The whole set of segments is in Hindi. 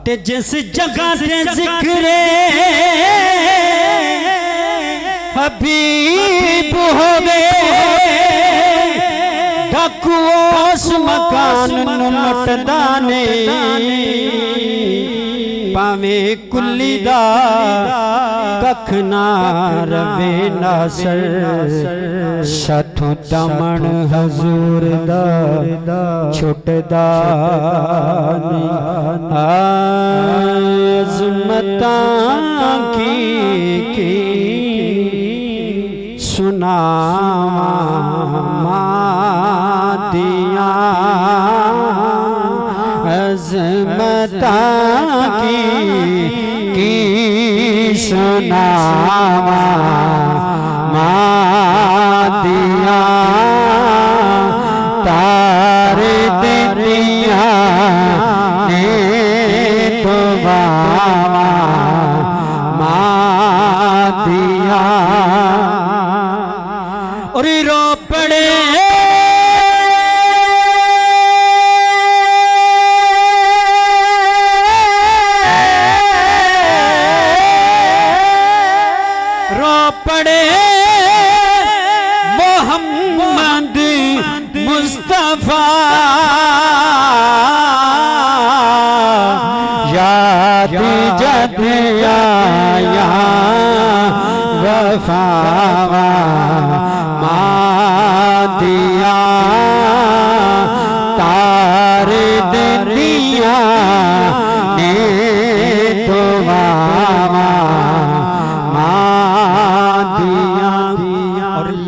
ते जिस जगह ते जिक्रे हबीब होवे डाकू उस मकान नु लुटदा ने पावे कुल्ली दा कख ना रवे नासर साथों दमन हजूर दा छुटदा आज़मतां की सुनावा मादियाँ अज़मतां की सुनावा मादियाँ तारे दिया ने तो बावा मादियाँ और रो पड़े मोहम्मद मुस्तफा याद जद आया वफावा मादिया तारे दिया ने तो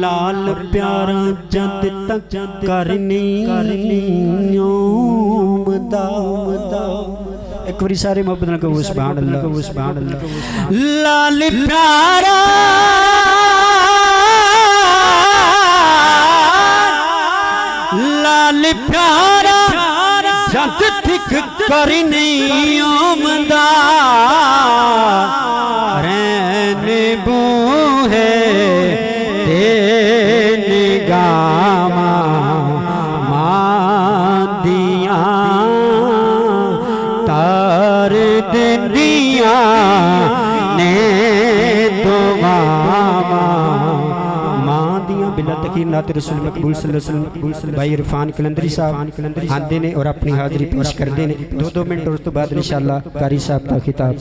लाल प्यारा जद तक करनी एक बारी सारे मोहब्बत को सुभान अल्लाह लाल प्यारा लाल प्यारा जद तक करनी ओमदा रहने बू है गामा मादिया तार दिया ने तो मामा मादिया बिला तकीर नात रसूल मकबूल सल्लल्लाहु अलैहि वसल्लम भाई इरफान कलंदरी साहब आंदे ने और अपनी हाजिरी पेश करते हैं 2 मिनट और उस तो बाद इंशाअल्लाह कारी साहब का खिताब।